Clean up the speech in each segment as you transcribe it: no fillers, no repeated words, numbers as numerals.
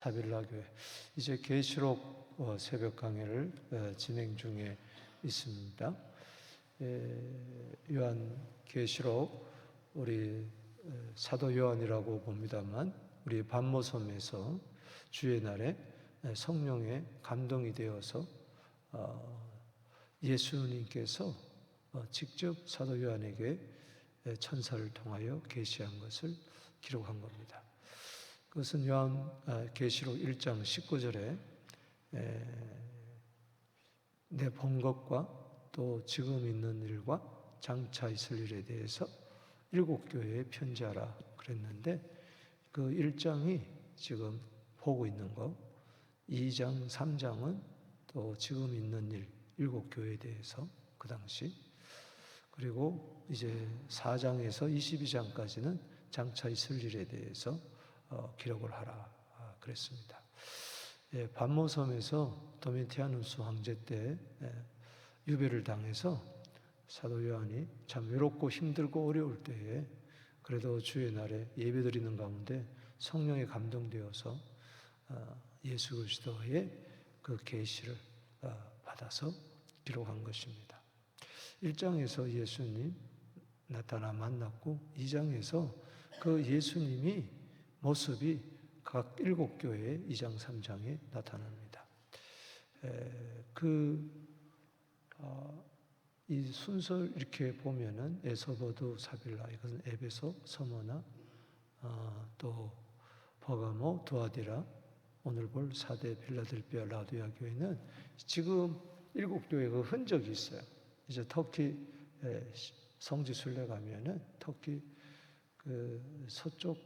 사빌라 교회 이제 계시록 새벽 강해를 진행 중에 있습니다. 요한 계시록 우리 사도 요한이라고 봅니다만 우리 반모섬에서 주의 날에 성령의 감동이 되어서 예수님께서 직접 사도 요한에게 천사를 통하여 계시한 것을 기록한 겁니다. 그것은 요한 계시록 1장 19절에 내 본 것과 또 지금 있는 일과 장차 있을 일에 대해서 7교회에 편지하라 그랬는데 그 1장이 지금 보고 있는 것, 2장, 3장은 또 지금 있는 일, 7교회에 대해서 그 당시, 그리고 이제 4장에서 22장까지는 장차 있을 일에 대해서 기록을 하라 그랬습니다. 반모섬에서 도미티아누스 황제 때 유배를 당해서 사도 요한이 참 외롭고 힘들고 어려울 때에 그래도 주의 날에 예배드리는 가운데 성령에 감동되어서 예수 그리스도의 그 계시를 받아서 기록한 것입니다. 1장에서 예수님 나타나 만났고 2장에서 그 예수님이 모습이 각 7교회의 2장 3장에 나타납니다. 이 순서를 이렇게 보면은 에서보두 사빌라, 이것은 에베소, 서머나, 또 버가모, 두아디라, 오늘 볼 사대 필라델피아 라우디아 교회는 지금 7교회 그 흔적이 있어요. 이제 터키 성지 순례 가면은 터키 그 서쪽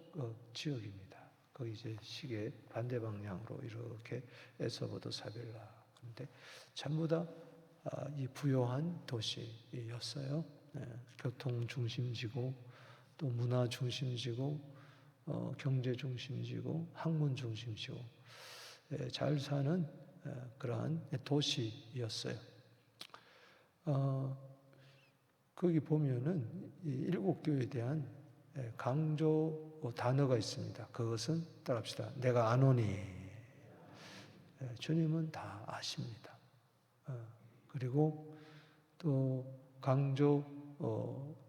지역입니다. 거기 이제 시계 반대 방향으로 이렇게 에서보두 사빌라. 그런데 전부 다 이 부요한 도시였어요. 교통 중심지고 또 문화 중심지고 경제 중심지고 학문 중심지고 잘 사는 그러한 도시였어요. 거기 보면은 이 7교회에 대한 강조 단어가 있습니다. 그것은 따라합시다. 내가 아노니. 주님은 다 아십니다. 그리고 또 강조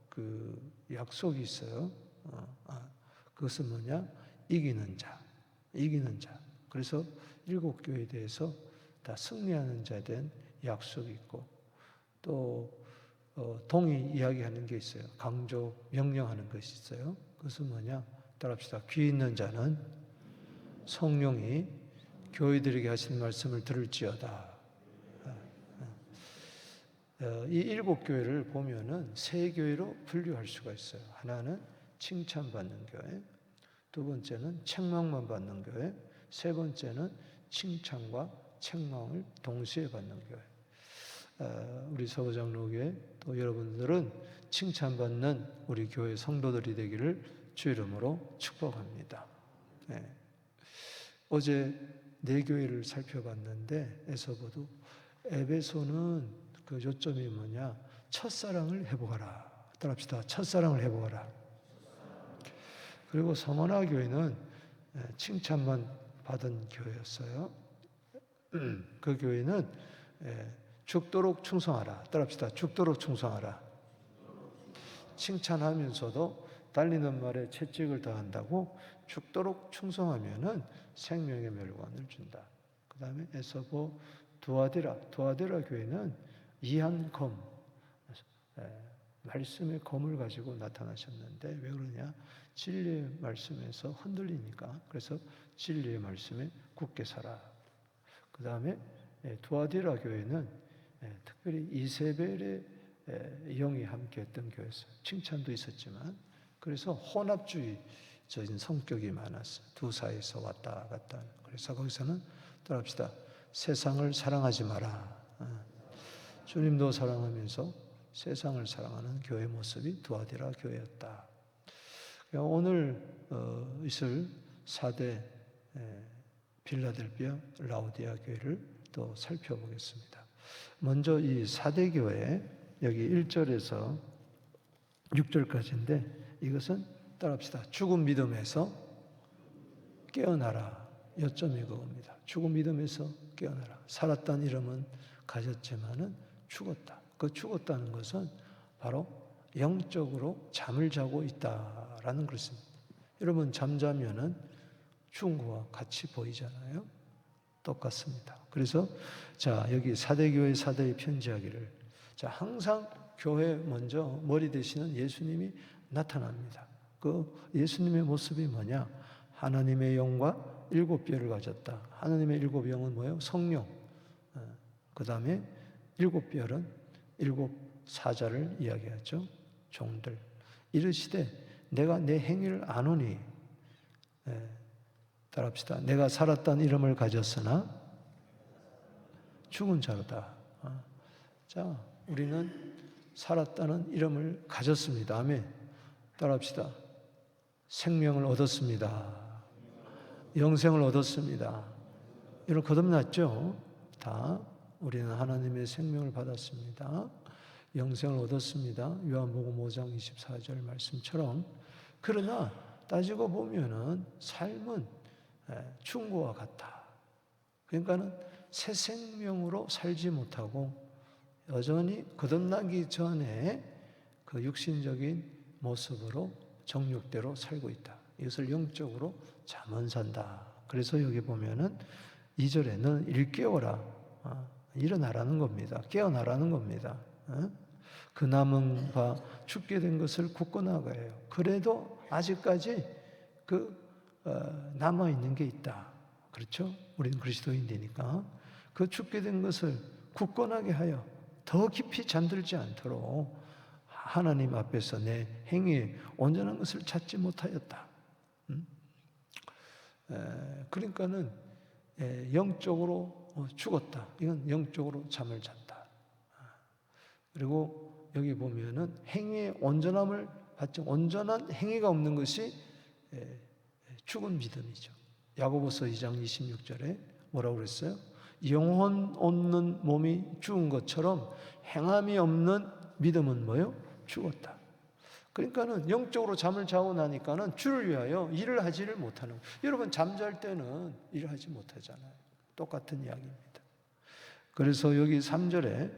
그 약속이 있어요. 그것은 뭐냐? 이기는 자, 이기는 자. 그래서 7교회에 대해서 다 승리하는 자 된 약속이 있고 또 동의 이야기하는 게 있어요. 강조 명령하는 것이 있어요. 그것은 뭐냐? 따라합시다. 귀 있는 자는 성령이 교회들에게 하신 말씀을 들을지어다. 이 7교회를 보면은 세 교회로 분류할 수가 있어요. 하나는 칭찬받는 교회, 두 번째는 책망만 받는 교회, 세 번째는 칭찬과 책망을 동시에 받는 교회. 우리 서부장로교회 또 여러분들은 칭찬받는 우리 교회 성도들이 되기를 주 이름으로 축복합니다. 어제 네 교회를 살펴봤는데 에서보두 에베소는 그 요점이 뭐냐? 첫사랑을 회복하라. 따라합시다. 첫사랑을 회복하라. 그리고 서머나 교회는 칭찬만 받은 교회였어요. 그 교회는 죽도록 충성하라. 따라합시다. 죽도록 충성하라. 칭찬하면서도 달리는 말에 채찍을 더한다고 죽도록 충성하면은 생명의 멸관을 준다. 그 다음에 에서보 두아디라 교회는 이한검, 말씀의 검을 가지고 나타나셨는데 왜 그러냐? 진리의 말씀에서 흔들리니까. 그래서 진리의 말씀에 굳게 살아. 그 다음에 두아디라 교회는 특별히 이세벨의 영이 함께했던 교회였어요. 칭찬도 있었지만 그래서 혼합주의적인 성격이 많았어요. 두 사이에서 왔다 갔다. 그래서 거기서는 따라합시다. 세상을 사랑하지 마라. 주님도 사랑하면서 세상을 사랑하는 교회 모습이 두아디라 교회였다. 오늘 있을 4대 필라델피아 라우디아 교회를 또 살펴보겠습니다. 먼저 이 4대 교회 여기 1절에서 6절까지인데 이것은 따라합시다. 죽은 믿음에서 깨어나라. 요점이 그겁니다. 죽은 믿음에서 깨어나라. 살았다는 이름은 가졌지만은 죽었다. 그 죽었다는 것은 바로 영적으로 잠을 자고 있다라는 것입니다. 여러분 잠자면은 죽은 거와 같이 보이잖아요. 똑같습니다. 그래서 자 여기 사대교회 사대에 편지하기를 자 항상 교회 먼저 머리 되시는 예수님이 나타납니다. 그 예수님의 모습이 뭐냐? 하나님의 영과 7뼈를 가졌다. 하나님의 7영은 뭐예요? 성령. 그 다음에 7뼈는 7사자를 이야기하죠. 종들. 이르시되 내가 내 행위를 아노니 따라합시다. 내가 살았다는 이름을 가졌으나 죽은 자로다. 자, 우리는 살았다는 이름을 가졌습니다. 아멘. 따라합시다. 생명을 얻었습니다. 영생을 얻었습니다. 이런 거듭났죠? 다 우리는 하나님의 생명을 받았습니다. 영생을 얻었습니다. 요한복음 5장 24절 말씀처럼. 그러나 따지고 보면은 삶은 죽은 것과 같다. 그러니까는 새 생명으로 살지 못하고 여전히 거듭나기 전에 그 육신적인 모습으로 정욕대로 살고 있다. 이것을 영적으로 잠은 산다. 그래서 여기 보면은 2절에는 일깨워라. 일어나라는 겁니다. 깨어나라는 겁니다. 그 남은 바 죽게 된 것을 굳건하게요. 그래도 아직까지 남아 있는 게 있다. 그렇죠? 우리는 그리스도인이니까 그 죽게 된 것을 굳건하게 하여 더 깊이 잠들지 않도록 하나님 앞에서 내 행위에 온전한 것을 찾지 못하였다. 그러니까는 영적으로 죽었다. 이건 영적으로 잠을 잤다. 그리고 여기 보면은 행위의 온전함을 받지 온전한 행위가 없는 것이 죽은 믿음이죠. 야고보서 2장 26절에 뭐라고 그랬어요? 영혼 없는 몸이 죽은 것처럼 행함이 없는 믿음은 뭐요? 죽었다. 그러니까는 영적으로 잠을 자고 나니까는 주를 위하여 일을 하지를 못하는 거예요. 여러분 잠잘 때는 일을 하지 못하잖아요. 똑같은 이야기입니다. 그래서 여기 3절에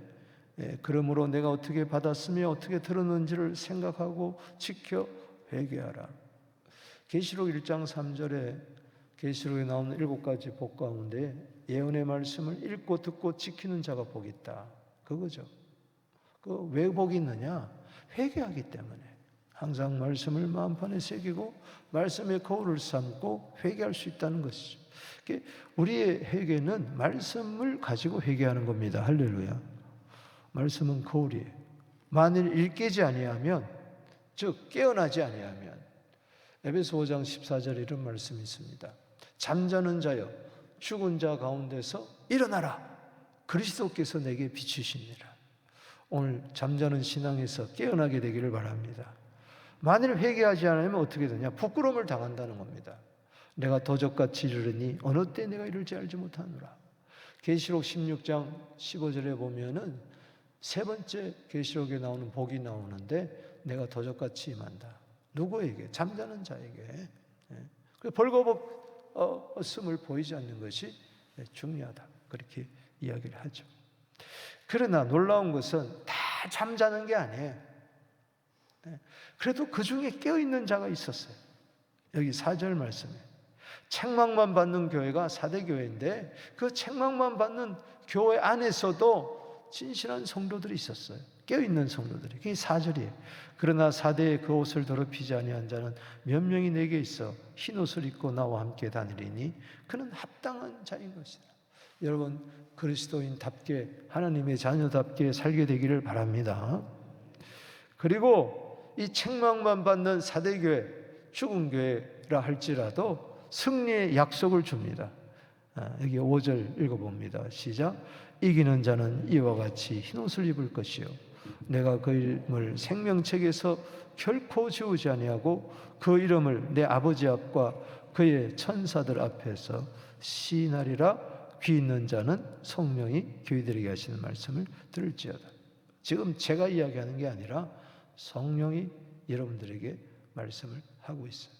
그러므로 내가 어떻게 받았으며 어떻게 들었는지를 생각하고 지켜 회개하라. 계시록 1장 3절에 계시록에 나오는 7가지 복 가운데 예언의 말씀을 읽고 듣고 지키는 자가 복이 있다. 그거죠. 그 왜 복이 있느냐? 회개하기 때문에. 항상 말씀을 마음판에 새기고 말씀의 거울을 삼고 회개할 수 있다는 것이죠. 우리의 회개는 말씀을 가지고 회개하는 겁니다. 할렐루야. 말씀은 거울이에요. 만일 일깨지 아니하면, 즉 깨어나지 아니하면, 에베소 5장 14절에 이런 말씀이 있습니다. 잠자는 자여 죽은 자 가운데서 일어나라. 그리스도께서 내게 비추시니라. 오늘 잠자는 신앙에서 깨어나게 되기를 바랍니다. 만일 회개하지 않으면 어떻게 되냐? 부끄러움을 당한다는 겁니다. 내가 도적같이 이르니 어느 때 내가 이룰지 알지 못하노라. 계시록 16장 15절에 보면은 세 번째 계시록에 나오는 복이 나오는데 내가 도적같이 임한다. 누구에게? 잠자는 자에게. 벌거벗음을 보이지 않는 것이 중요하다. 그렇게 이야기를 하죠. 그러나 놀라운 것은 다 잠자는 게 아니에요. 그래도 그 중에 깨어있는 자가 있었어요. 여기 4절 말씀에 책망만 받는 교회가 사대교회인데 그 책망만 받는 교회 안에서도 진실한 성도들이 있었어요. 깨어있는 성도들이. 그게 4절이에요. 그러나 사대에 그 옷을 더럽히지 아니한 자는 몇 명이 내게 있어 흰 옷을 입고 나와 함께 다니리니 그는 합당한 자인 것이다. 여러분 그리스도인답게 하나님의 자녀답게 살게 되기를 바랍니다. 그리고 이 책망만 받는 사대교회, 죽은 교회라 할지라도 승리의 약속을 줍니다. 여기 5절 읽어봅니다. 시작. 이기는 자는 이와 같이 흰옷을 입을 것이요 내가 그 이름을 생명책에서 결코 지우지 아니하고 그 이름을 내 아버지 앞과 그의 천사들 앞에서 시인하리라. 귀 있는 자는 성령이 교회들에게 하시는 말씀을 들을지어다. 지금 제가 이야기하는 게 아니라 성령이 여러분들에게 말씀을 하고 있어요.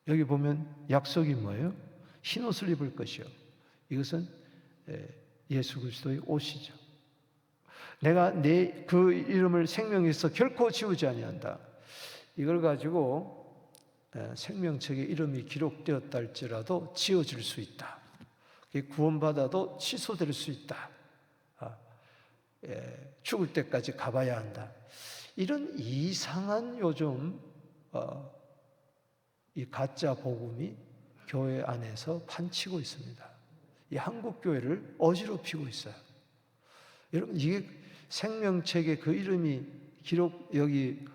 여기 보면 약속이 뭐예요? 흰 옷을 입을 것이요. 이것은 예수 그리스도의 옷이죠. 내가 내 그 이름을 생명에서 결코 지우지 아니한다. 이걸 가지고 생명책에 이름이 기록되었다 할지라도 지워질 수 있다. 구원받아도 취소될 수 있다. 죽을 때까지 가봐야 한다. 이런 이상한 요즘 이 가짜 복음이 교회 안에서 판치고 있습니다. 이 한국 교회를 어지럽히고 있어요. 여러분, 이게 생명책에 그 이름이 여기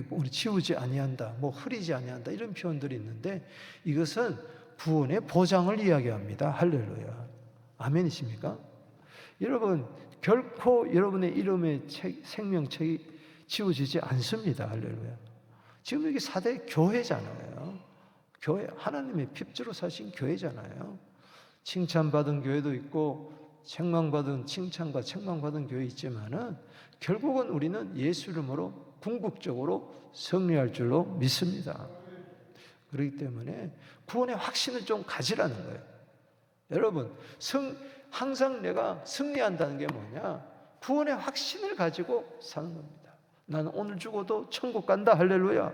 우리 지우지 아니한다, 뭐 흐리지 아니한다 이런 표현들이 있는데 이것은 구원의 보장을 이야기합니다. 할렐루야. 아멘이십니까? 여러분, 결코 여러분의 이름의 생명책이 지워지지 않습니다. 할렐루야. 지금 여기 4대 교회잖아요. 교회, 하나님의 핍주로 사신 교회잖아요. 칭찬받은 교회도 있고 책망받은 칭찬과 책망받은 교회 있지만은 결국은 우리는 예수 이름으로 궁극적으로 승리할 줄로 믿습니다. 그렇기 때문에 구원의 확신을 좀 가지라는 거예요. 여러분, 항상 내가 승리한다는 게 뭐냐? 구원의 확신을 가지고 사는 겁니다. 나는 오늘 죽어도 천국 간다. 할렐루야.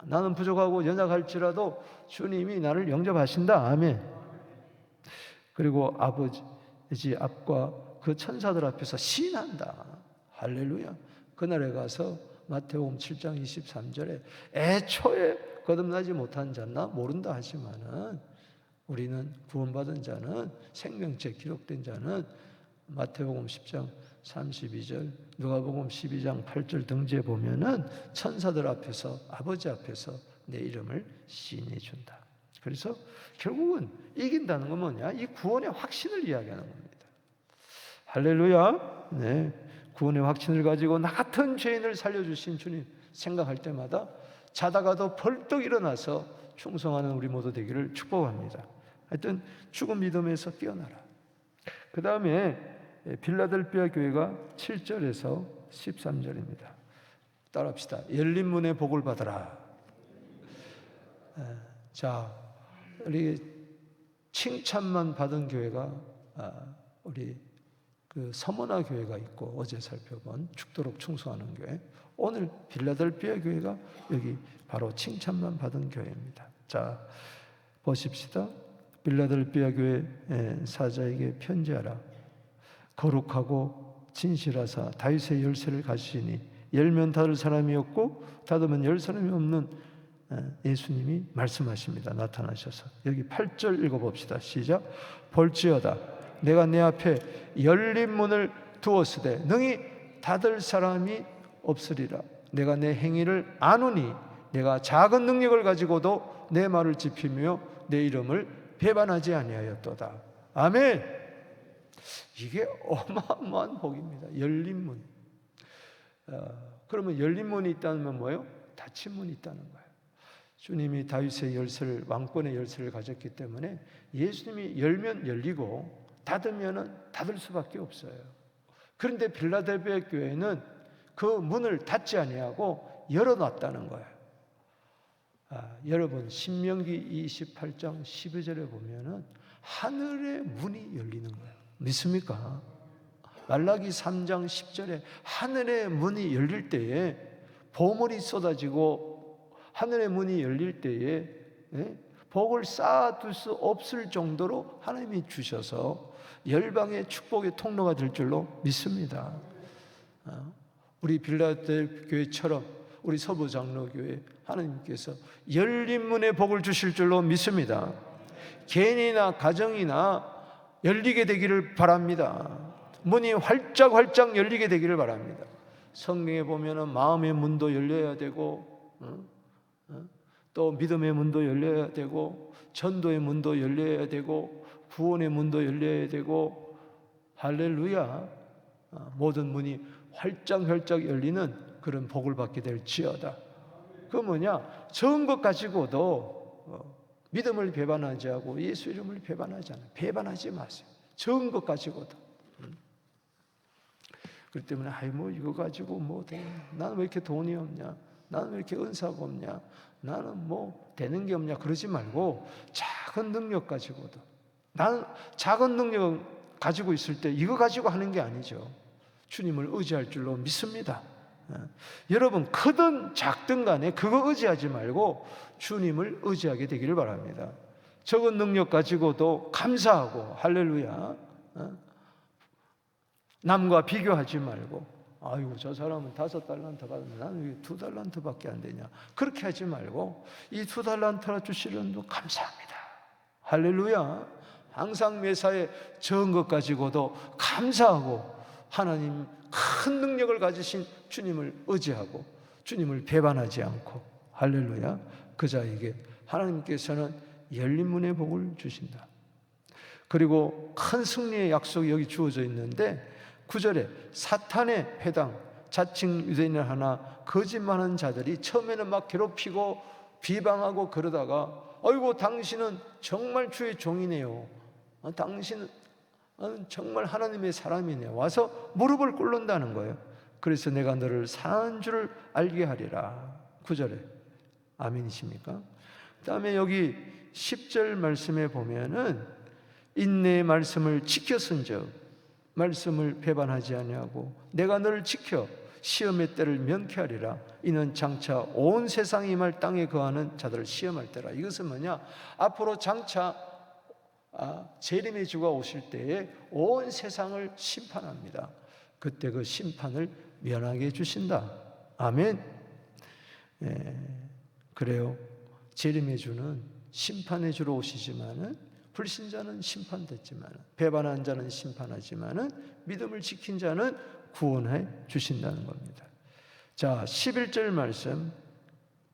나는 부족하고 연약할지라도 주님이 나를 영접하신다. 아멘. 그리고 아버지 앞과 그 천사들 앞에서 시인한다. 할렐루야. 그날에 가서 마태복음 7장 23절에 애초에 거듭나지 못한 자나 모른다 하지만은 우리는 구원받은 자는 생명책 기록된 자는 마태복음 10장 32절 누가복음 12장 8절 등지에 보면은 천사들 앞에서 아버지 앞에서 내 이름을 시인해 준다. 그래서 결국은 이긴다는 건 뭐냐? 이 구원의 확신을 이야기하는 겁니다. 할렐루야. 네. 구원의 확신을 가지고 나 같은 죄인을 살려주신 주님 생각할 때마다 자다가도 벌떡 일어나서 충성하는 우리 모두 되기를 축복합니다. 하여튼 죽은 믿음에서 깨어나라. 그 다음에 빌라델피아 교회가 7절에서 13절입니다. 따라합시다. 열린 문의 복을 받아라. 자, 우리 칭찬만 받은 교회가 우리 그 서머나 교회가 있고 어제 살펴본 죽도록 충성하는 교회, 오늘 빌라델피아 교회가 여기 바로 칭찬만 받은 교회입니다. 자, 보십시다. 빌라델피아 교회 사자에게 편지하라. 거룩하고 진실하사 다윗의 열쇠를 가지시니 열면 닫을 사람이 없고 닫으면 열 사람이 없는 예수님이 말씀하십니다. 나타나셔서 여기 8절 읽어봅시다. 시작. 볼지어다 내가 내 앞에 열린 문을 두었으되 능히 닫을 사람이 없으리라. 내가 내 행위를 아노니 내가 작은 능력을 가지고도 내 말을 지키며 내 이름을 배반하지 아니하였도다. 아멘. 이게 어마어마한 복입니다. 열린 문. 그러면 열린 문이 있다면 뭐예요? 닫힌 문이 있다는 거예요. 주님이 다윗의 열쇠를, 왕권의 열쇠를 가졌기 때문에 예수님이 열면 열리고 닫으면 닫을 수밖에 없어요. 그런데 빌라델피아 교회는 그 문을 닫지 아니하고 열어놨다는 거예요. 여러분 신명기 28장 12절에 보면은 하늘의 문이 열리는 거예요. 믿습니까? 말라기 3장 10절에 하늘의 문이 열릴 때에 보물이 쏟아지고 하늘의 문이 열릴 때에 복을 쌓아둘 수 없을 정도로 하나님이 주셔서 열방의 축복의 통로가 될 줄로 믿습니다. 우리 빌라델피아 교회처럼 우리 서부 장로교회 하나님께서 열린 문에 복을 주실 줄로 믿습니다. 개인이나 가정이나 열리게 되기를 바랍니다. 문이 활짝 열리게 되기를 바랍니다. 성경에 보면은 마음의 문도 열려야 되고 또 믿음의 문도 열려야 되고 전도의 문도 열려야 되고 구원의 문도 열려야 되고 할렐루야. 모든 문이 활짝 열리는 그런 복을 받게 될지어다. 그 뭐냐? 적은 것 가지고도 믿음을 배반하지 않고 예수 이름을 배반하지 않아요. 배반하지 마세요. 적은 것 가지고도. 그렇기 때문에 뭐 이거 가지고 뭐 돼? 나는 왜 이렇게 돈이 없냐? 나는 왜 이렇게 은사가 없냐? 나는 뭐 되는 게 없냐? 그러지 말고 작은 작은 능력 가지고도, 나는 작은 능력 가지고 있을 때 이거 가지고 하는 게 아니죠. 주님을 의지할 줄로 믿습니다. 여러분 크든 작든 간에 그거 의지하지 말고 주님을 의지하게 되기를 바랍니다. 적은 능력 가지고도 감사하고, 할렐루야. 남과 비교하지 말고, 아이고 저 사람은 5달란트 받았는데 나는 왜 2달란트밖에 안 되냐, 그렇게 하지 말고 이 2달란트나 주시는 분 감사합니다. 할렐루야. 항상 매사에 적은 것 가지고도 감사하고, 하나님 큰 능력을 가지신 주님을 의지하고 주님을 배반하지 않고, 할렐루야. 그 자에게 하나님께서는 열린 문의 복을 주신다. 그리고 큰 승리의 약속이 여기 주어져 있는데 9절에 사탄의 회당, 자칭 유대인을 하나 거짓말하는 자들이 처음에는 막 괴롭히고 비방하고 그러다가, 아이고 당신은 정말 주의 종이네요, 당신은 정말 하나님의 사람이네요, 와서 무릎을 꿇는다는 거예요. 그래서 내가 너를 사랑하는 줄을 알게 하리라. 9절에 아멘이십니까? 그 다음에 여기 10절 말씀에 보면은 인내의 말씀을 지켰은즉 말씀을 배반하지 아니하고 내가 너를 지켜 시험의 때를 명쾌하리라. 이는 장차 온 세상이 임할 땅에 거하는 자들을 시험할 때라. 이것은 뭐냐? 앞으로 장차 재림의 주가 오실 때에 온 세상을 심판합니다. 그때 그 심판을 면하게 해주신다. 아멘. 그래요. 재림의 주는 심판의 주로 오시지만은, 불신자는 심판됐지만, 배반한 자는 심판하지만은, 믿음을 지킨 자는 구원해 주신다는 겁니다. 자, 11절 말씀,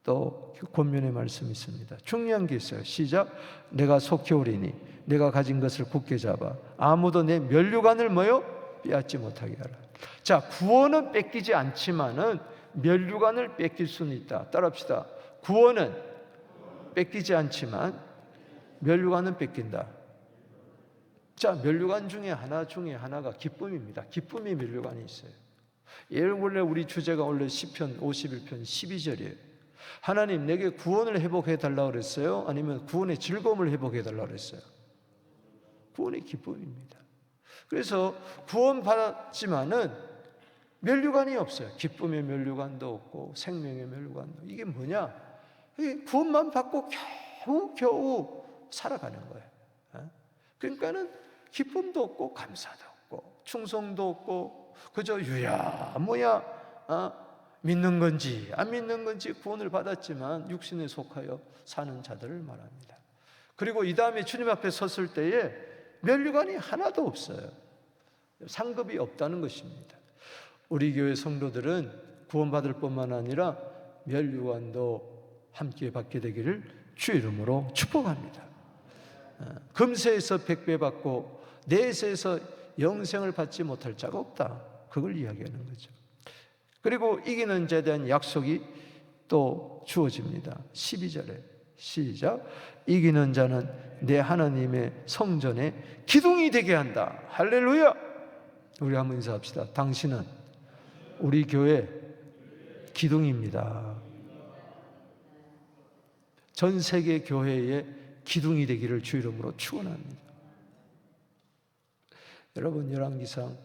또 권면의 말씀이 있습니다. 중요한 게 있어요. 시작. 내가 속히 오리니 내가 가진 것을 굳게 잡아 아무도 내 면류관을 뭐요? 빼앗지 못하게 하라. 자, 구원은 뺏기지 않지만은 면류관을 뺏길 수는 있다. 따라합시다. 구원은 뺏기지 않지만 면류관은 뺏긴다. 자, 면류관 중에 하나가 기쁨입니다. 기쁨의 면류관이 있어요. 원래 우리 주제가 원래 시편 51편 12절이에요. 하나님 내게 구원을 회복해 달라고 그랬어요? 아니면 구원의 즐거움을 회복해 달라고 그랬어요? 구원의 기쁨입니다. 그래서 구원받았지만은 면류관이 없어요. 기쁨의 면류관도 없고 생명의 면류관도. 이게 뭐냐? 구원만 받고 겨우 살아가는 거예요. 그러니까는 기쁨도 없고 감사도 없고 충성도 없고 그저 유야 뭐야 믿는 건지 안 믿는 건지 구원을 받았지만 육신에 속하여 사는 자들을 말합니다. 그리고 이 다음에 주님 앞에 섰을 때에 면류관이 하나도 없어요. 상급이 없다는 것입니다. 우리 교회 성도들은 구원받을 뿐만 아니라 면류관도 함께 받게 되기를 주의 이름으로 축복합니다. 금세에서 100배 받고 내세에서 영생을 받지 못할 자가 없다. 그걸 이야기하는 거죠. 그리고 이기는 자에 대한 약속이 또 주어집니다. 12절에 시작. 이기는 자는 내 하나님의 성전에 기둥이 되게 한다. 할렐루야. 우리 한번 인사합시다. 당신은 우리 교회 기둥입니다. 전 세계 교회의 기둥이 되기를 주 이름으로 축원합니다. 여러분 열왕기상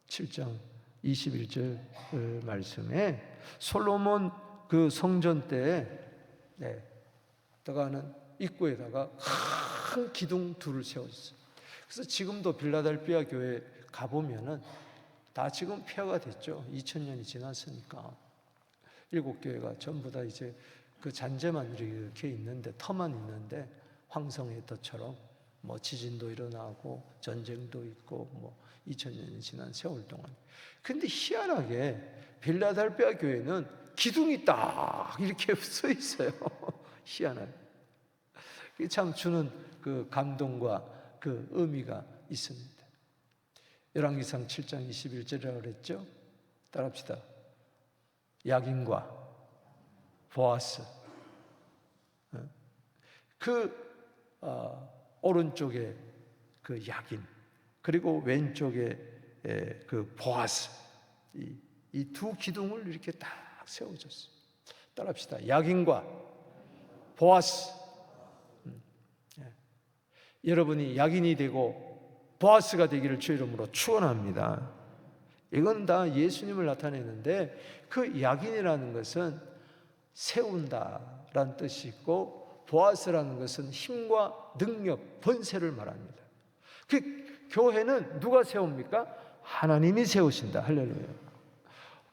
7장 21절 말씀에 솔로몬 그 성전 때에 들어가는 입구에다가 큰 기둥 둘을 세웠어요. 그래서 지금도 빌라델피아 교회 가보면은 다 지금 폐허가 됐죠. 2000년이 지났으니까 7교회가 전부 다 이제 그 잔재만 이렇게 있는데, 터만 있는데 황성의 터처럼 뭐 지진도 일어나고 전쟁도 있고 뭐 2000년이 지난 세월 동안. 근데 희한하게 빌라델피아 교회는 기둥이 딱 이렇게 서 있어요. 희한하게. 참 주는 그 감동과 그 의미가 있습니다. 열왕기상 7장 21절이라고 그랬죠? 따라합시다. 야긴과 보아스, 오른쪽에 그 야긴, 그리고 왼쪽에 그 보아스, 이 두 기둥을 이렇게 딱 세워줬어요. 따라합시다. 야긴과 보아스. 여러분이 약인이 되고 보아스가 되기를 주 이름으로 축원합니다. 이건 다 예수님을 나타내는데, 그 약인이라는 것은 세운다라는 뜻이 있고, 보아스라는 것은 힘과 능력, 번세를 말합니다. 그 교회는 누가 세웁니까? 하나님이 세우신다. 할렐루야.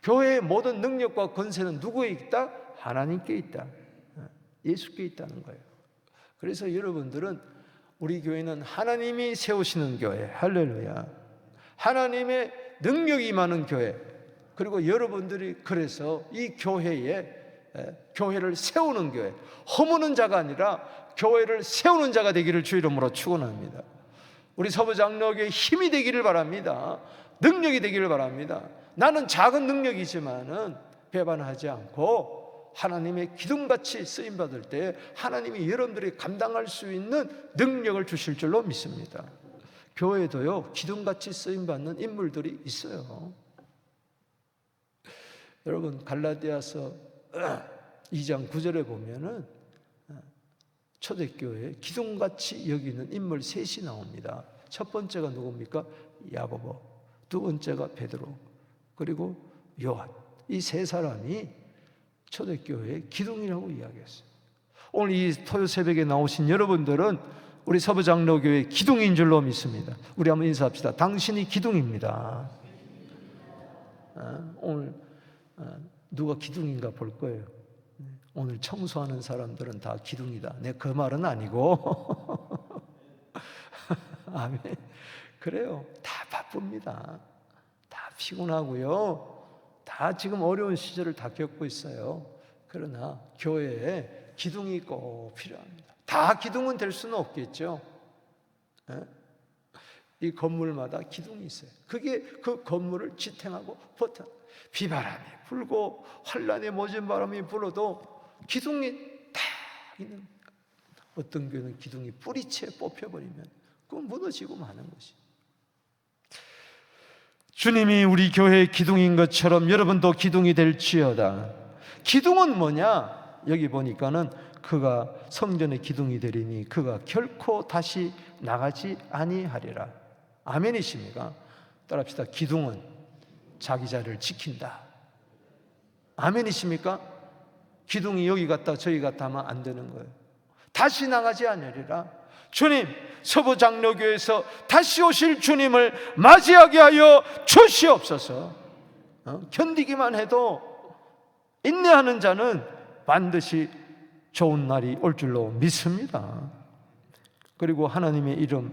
교회의 모든 능력과 권세는 누구에 있다? 하나님께 있다. 예수께 있다는 거예요. 그래서 여러분들은, 우리 교회는 하나님이 세우시는 교회, 할렐루야. 하나님의 능력이 많은 교회, 그리고 여러분들이 그래서 이 교회를 세우는 교회, 허무는 자가 아니라 교회를 세우는 자가 되기를 주 이름으로 축원합니다. 우리 서부장로교회 힘이 되기를 바랍니다. 능력이 되기를 바랍니다. 나는 작은 능력이지만은 배반하지 않고 하나님의 기둥같이 쓰임받을 때 하나님이 여러분들이 감당할 수 있는 능력을 주실 줄로 믿습니다. 교회도요, 기둥같이 쓰임받는 인물들이 있어요. 여러분, 갈라디아서 2장 9절에 보면은 초대교회에 기둥같이 여기는 인물 셋이 나옵니다. 첫 번째가 누굽니까? 야고보, 두 번째가 베드로, 그리고 요한. 이 세 사람이 초대교회의 기둥이라고 이야기했어요. 오늘 이 토요 새벽에 나오신 여러분들은 우리 서부장로교회의 기둥인 줄로 믿습니다. 우리 한번 인사합시다. 당신이 기둥입니다. 오늘 누가 기둥인가 볼 거예요. 오늘 청소하는 사람들은 다 기둥이다. 내 그 말은 아니고 아멘. 그래요. 다 바쁩니다. 다 피곤하고요. 다 지금 어려운 시절을 다 겪고 있어요. 그러나 교회에 기둥이 꼭 필요합니다. 다 기둥은 될 수는 없겠죠. 이 건물마다 기둥이 있어요. 그게 그 건물을 지탱하고 버텨. 비바람이 불고 환란의 모진 바람이 불어도 기둥이 딱 있는. 어떤 교회는 기둥이 뿌리채 뽑혀버리면 그건 무너지고 마는 것이. 주님이 우리 교회의 기둥인 것처럼 여러분도 기둥이 될지어다. 기둥은 뭐냐? 여기 보니까는 그가 성전의 기둥이 되리니 그가 결코 다시 나가지 아니하리라. 아멘이십니까? 따라합시다. 기둥은 자기 자리를 지킨다. 아멘이십니까? 기둥이 여기 갔다 저기 갔다 하면 안 되는 거예요. 다시 나가지 않으리라. 주님, 서부장로교에서 다시 오실 주님을 맞이하게 하여 주시옵소서. 견디기만 해도 인내하는 자는 반드시 좋은 날이 올 줄로 믿습니다. 그리고 하나님의 이름,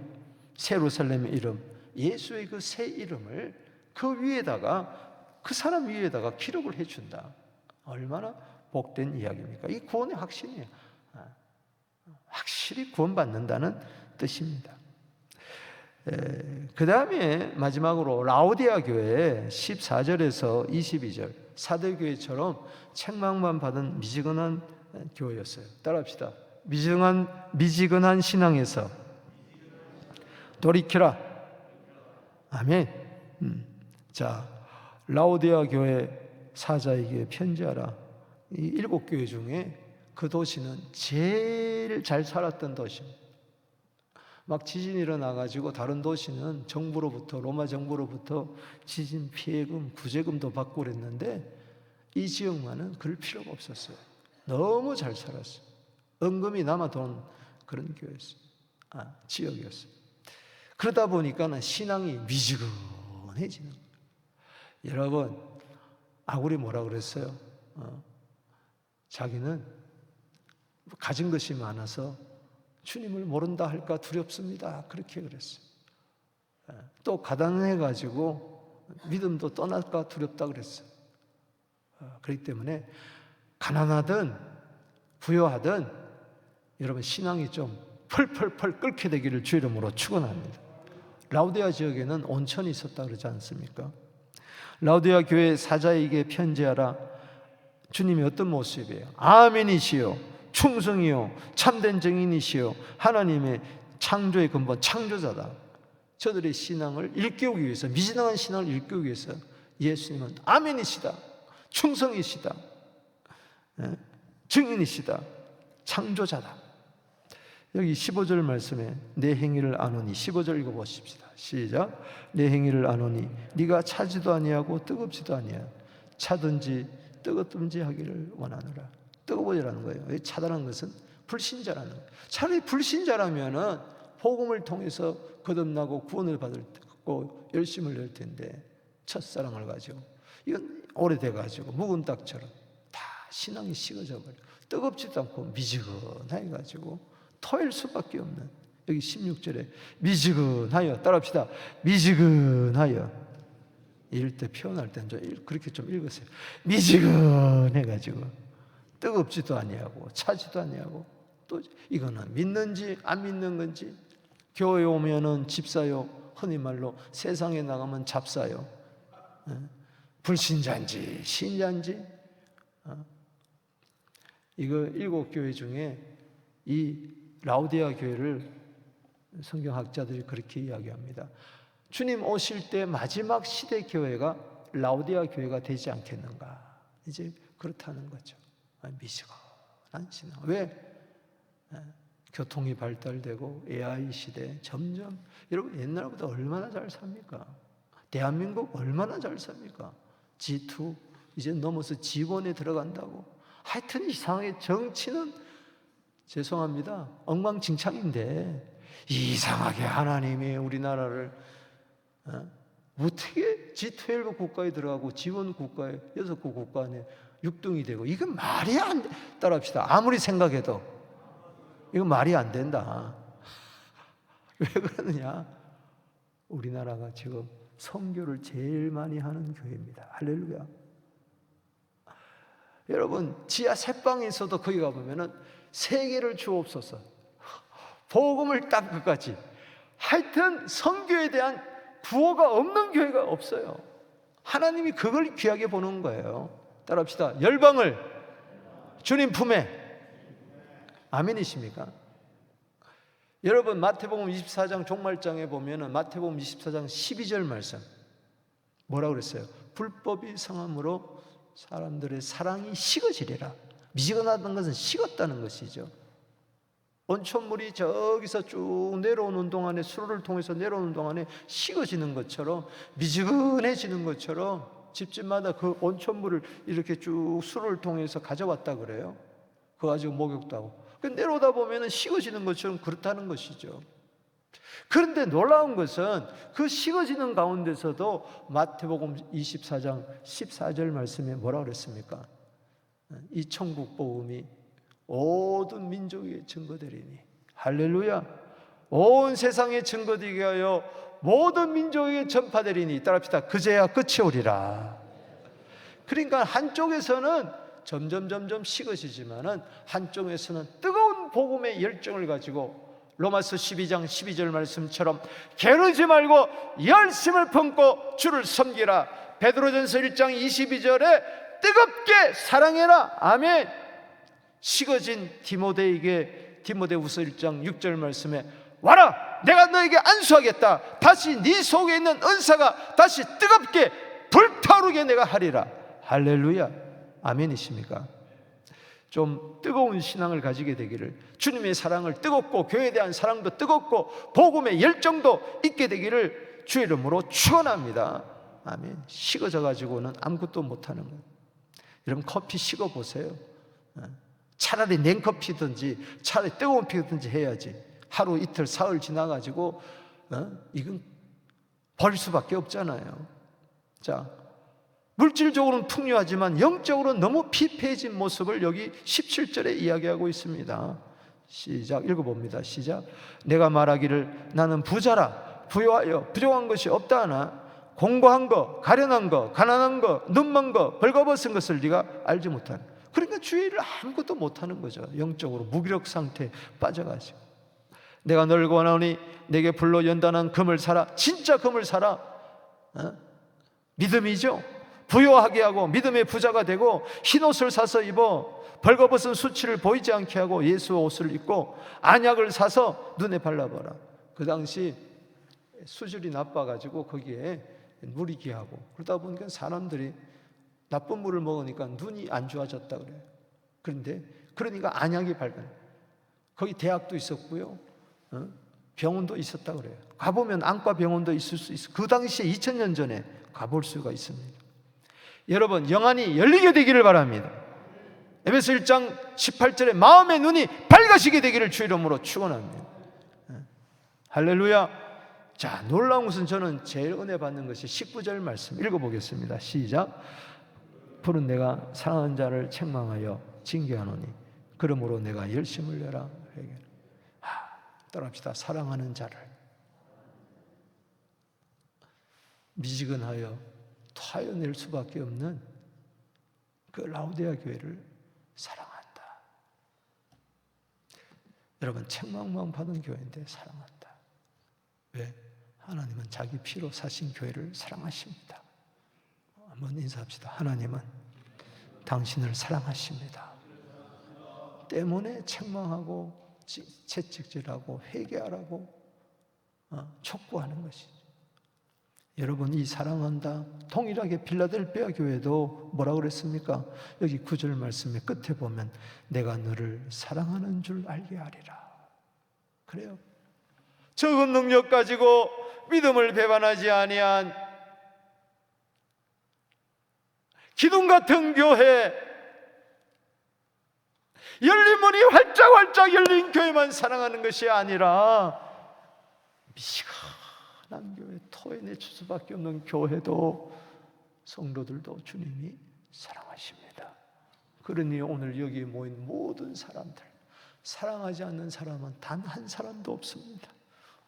새 예루살렘의 이름, 예수의 그 새 이름을 그 위에다가, 그 사람 위에다가 기록을 해준다. 얼마나 복된 이야기입니까? 이 구원의 확신이에요. 확실히 구원받는다는 뜻입니다. 그 다음에 마지막으로 라오디아 교회 14절에서 22절, 사도교회처럼 책망만 받은 미지근한 교회였어요. 따라합시다. 미지근한 신앙에서 돌이켜라. 아멘. 자, 라오디아 교회 사자에게 편지하라. 이 7교회 중에 그 도시는 제일 잘 살았던 도시입니다. 막 지진이 일어나가지고 다른 도시는 정부로부터, 로마 정부로부터 지진 피해금, 구제금도 받고 그랬는데 이 지역만은 그럴 필요가 없었어요. 너무 잘 살았어요. 은금이 남아돈 그런 교회였어요. 지역이었어요. 그러다 보니까는 신앙이 미지근해지는 거예요. 여러분, 아굴이 뭐라 그랬어요? 자기는 가진 것이 많아서 주님을 모른다 할까 두렵습니다. 그렇게 그랬어요. 또 가난해가지고 믿음도 떠날까 두렵다 그랬어요. 그렇기 때문에 가난하든 부여하든 여러분 신앙이 좀 펄펄펄 끓게 되기를 주 이름으로 축원합니다. 라오디아 지역에는 온천이 있었다 그러지 않습니까? 라오디아 교회 사자에게 편지하라. 주님이 어떤 모습이에요? 아멘이시요, 충성이요, 참된 증인이시요, 하나님의 창조의 근본, 창조자다. 저들의 신앙을 일깨우기 위해서, 미진한 신앙을 일깨우기 위해서 예수님은 아멘이시다, 충성이시다, 증인이시다, 창조자다. 여기 15절 말씀에 내 행위를 아노니, 15절 읽어보십시다. 시작. 내 행위를 아노니 네가 차지도 아니하고 뜨겁지도 아니하. 차든지 뜨겁든지 하기를 원하노라. 뜨거워지라는 거예요. 차다는 것은 불신자라는 거예요. 차라리 불신자라면은 복음을 통해서 거듭나고 구원을 받고 열심을 낼 텐데, 첫사랑을 가지고 이건 오래돼 가지고 묵은 떡처럼 다 신앙이 식어져 버려. 뜨겁지도 않고 미지근해 가지고 토할 수밖에 없는, 여기 16절에 미지근하여, 따라합시다. 미지근하여. 이럴 때 표현할 때는 좀 그렇게 좀 읽으세요. 미지근해 가지고 뜨겁지도 아니하고 차지도 아니하고, 또 이거는 믿는지 안 믿는 건지, 교회 오면은 집사요, 흔히 말로 세상에 나가면 잡사요, 불신자인지 신자인지. 이거 7교회 중에 이 라오디아 교회를 성경학자들이 그렇게 이야기합니다. 주님 오실 때 마지막 시대 교회가 라오디아 교회가 되지 않겠는가. 이제 그렇다는 거죠. 미지근한 신앙. 왜? 교통이 발달되고 AI 시대 점점, 여러분 옛날보다 얼마나 잘 삽니까? 대한민국 얼마나 잘 삽니까? G2 이제 넘어서 G1에 들어간다고. 하여튼 이상하게 정치는, 죄송합니다, 엉망진창인데 이상하게 하나님이 우리나라를 어떻게 G12 국가에 들어가고 G1 국가에 6개 국가 안에 6등이 되고, 이건 말이 안 돼. 따라합시다. 아무리 생각해도 이건 말이 안 된다. 왜 그러느냐? 우리나라가 지금 선교를 제일 많이 하는 교회입니다. 할렐루야. 여러분 지하 새방에서도 거기 가보면은 세계를 주옵소서, 복음을 딱 끝까지, 하여튼 선교에 대한 구호가 없는 교회가 없어요. 하나님이 그걸 귀하게 보는 거예요. 따라합시다. 열방을 주님 품에. 아멘이십니까? 여러분 마태복음 24장 종말장에 보면은 마태복음 24장 12절 말씀 뭐라고 그랬어요? 불법이 성함으로 사람들의 사랑이 식어지리라. 미지근하다는 것은 식었다는 것이죠. 온천물이 저기서 쭉 내려오는 동안에, 수로를 통해서 내려오는 동안에 식어지는 것처럼, 미지근해지는 것처럼 집집마다 그 온천물을 이렇게 쭉 수로를 통해서 가져왔다 그래요. 그거 가지고 목욕도 하고. 내려오다 보면 식어지는 것처럼 그렇다는 것이죠. 그런데 놀라운 것은 그 식어지는 가운데서도 마태복음 24장 14절 말씀에 뭐라고 그랬습니까? 이 천국 복음이 모든 민족에게 증거되리니. 할렐루야. 온 세상에 증거되게 하여 모든 민족에게 전파되리니. 따라합시다. 그제야 끝이 오리라. 그러니까 한쪽에서는 점점 식어지지만은 한쪽에서는 뜨거운 복음의 열정을 가지고 로마서 12장 12절 말씀처럼 게으르지 말고 열심을 품고 주를 섬기라. 베드로전서 1장 22절에 뜨겁게 사랑해라. 아멘. 식어진 디모데에게 디모데후서 1장 6절 말씀에 와라, 내가 너에게 안수하겠다. 다시 네 속에 있는 은사가 다시 뜨겁게 불타오르게 내가 하리라. 할렐루야. 아멘이십니까? 좀 뜨거운 신앙을 가지게 되기를, 주님의 사랑을 뜨겁고 교회에 대한 사랑도 뜨겁고 복음의 열정도 있게 되기를 주의 이름으로 축원합니다. 아멘. 식어져 가지고는 아무것도 못하는 거예요. 여러분 커피 식어 보세요. 차라리 냉커피든지 차라리 뜨거운 피든지 해야지. 하루 이틀 사흘 지나가지고 이건 버릴 수밖에 없잖아요. 자, 물질적으로는 풍요하지만 영적으로는 너무 피폐해진 모습을 여기 17절에 이야기하고 있습니다. 시작, 읽어봅니다. 시작. 내가 말하기를 나는 부자라 부요하여 부족한 것이 없다 하나 공고한 거, 가련한 거, 가난한 거, 눈먼 거, 벌거벗은 것을 네가 알지 못하는. 그러니까 주의를 아무것도 못하는 거죠. 영적으로 무기력 상태에 빠져가지고. 내가 널 권하오니 내게 불로 연단한 금을 사라. 진짜 금을 사라. 믿음이죠. 부요하게 하고 믿음의 부자가 되고 흰옷을 사서 입어 벌거벗은 수치를 보이지 않게 하고 예수 옷을 입고 안약을 사서 눈에 발라봐라. 그 당시 수질이 나빠가지고 거기에 물이 귀하고 그러다 보니까 사람들이 나쁜 물을 먹으니까 눈이 안 좋아졌다 그래요. 그런데 그러니까 안약이 발견. 거기 대학도 있었고요, 병원도 있었다 그래요. 가보면 안과 병원도 있을 수 있어요. 그 당시에 2000년 전에 가볼 수가 있습니다. 여러분, 영안이 열리게 되기를 바랍니다. 에베소 1장 18절에 마음의 눈이 밝아지게 되기를 주 이름으로 축원합니다. 할렐루야. 자, 놀라운 것은 저는 제일 은혜 받는 것이 19절 말씀 읽어보겠습니다. 시작. 푸른 내가 사랑하는 자를 책망하여 징계하노니 그러므로 내가 열심을 내라. 따라합시다. 사랑하는 자를 미지근하여 토하여낼 수밖에 없는 그 라오디아 교회를 사랑한다. 여러분, 책망만 받은 교회인데 사랑한다. 왜? 하나님은 자기 피로 사신 교회를 사랑하십니다. 한번 인사합시다. 하나님은 당신을 사랑하십니다. 때문에 책망하고 채찍질하고 회개하라고 촉구하는 것이죠. 여러분, 이 사랑한다, 동일하게 빌라델피아 교회도 뭐라 그랬습니까? 여기 9절 말씀의 끝에 보면 내가 너를 사랑하는 줄 알게 하리라. 그래요. 적은 능력 가지고 믿음을 배반하지 아니한 기둥 같은 교회, 열린 문이 활짝활짝 열린 교회만 사랑하는 것이 아니라 미시간한 교회, 토해낼 수밖에 없는 교회도 성도들도 주님이 사랑하십니다. 그러니 오늘 여기 모인 모든 사람들, 사랑하지 않는 사람은 단 한 사람도 없습니다.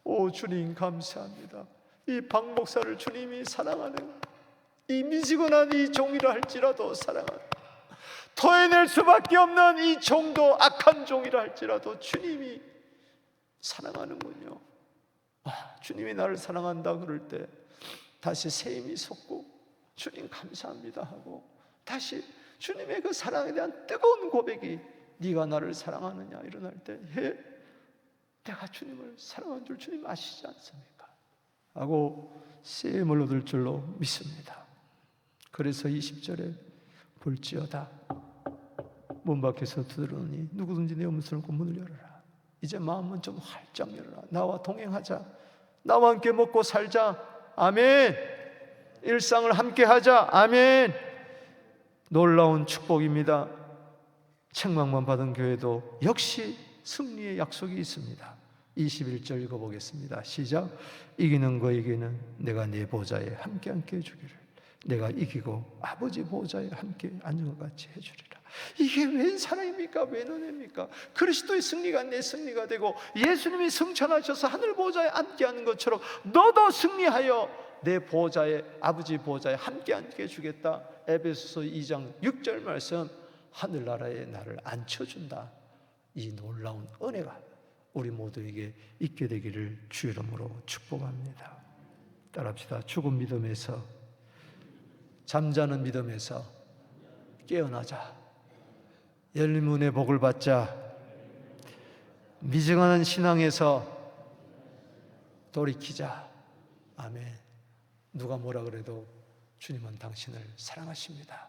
오 주님 감사합니다. 이 박 목사를 주님이 사랑하는, 이 미지근한 이 종이라 할지라도 사랑하는, 토해낼 수밖에 없는 이 종도 악한 종이라 할지라도 주님이 사랑하는군요. 주님이 나를 사랑한다 그럴 때 다시 새 힘이 솟고 주님 감사합니다 하고 다시 주님의 그 사랑에 대한 뜨거운 고백이 네가 나를 사랑하느냐 일어날 때 내가 주님을 사랑한 줄 주님 아시지 않습니까? 하고 새 힘을 얻을 줄로 믿습니다. 그래서 20절에 볼지어다 문 밖에서 두드러니 누구든지 내 음성을 듣고 문을 열어라. 이제 마음은 좀 활짝 열어라. 나와 동행하자. 나와 함께 먹고 살자. 아멘. 일상을 함께 하자. 아멘. 놀라운 축복입니다. 책망만 받은 교회도 역시 승리의 약속이 있습니다. 21절 읽어보겠습니다. 시작. 이기는 거에게는 내가 네 보좌에 함께 해주기를, 내가 이기고 아버지 보좌에 함께 앉은 것 같이 해주리라. 이게 웬 사랑입니까? 웬 은혜입니까? 그리스도의 승리가 내 승리가 되고 예수님이 승천하셔서 하늘 보좌에 함께하는 것처럼 너도 승리하여 내 보좌에, 아버지 보좌에 함께 앉게 해주겠다. 에베소서 2장 6절 말씀, 하늘나라에 나를 앉혀준다. 이 놀라운 은혜가 우리 모두에게 있게 되기를 주 이름으로 축복합니다. 따라합시다. 죽은 믿음에서, 잠자는 믿음에서 깨어나자. 열린 문의 복을 받자. 미증하는 신앙에서 돌이키자. 아멘. 누가 뭐라 그래도 주님은 당신을 사랑하십니다.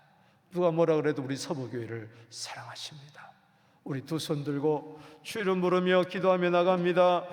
누가 뭐라 그래도 우리 서부교회를 사랑하십니다. 우리 두 손 들고 주 이름 부르며 기도하며 나갑니다.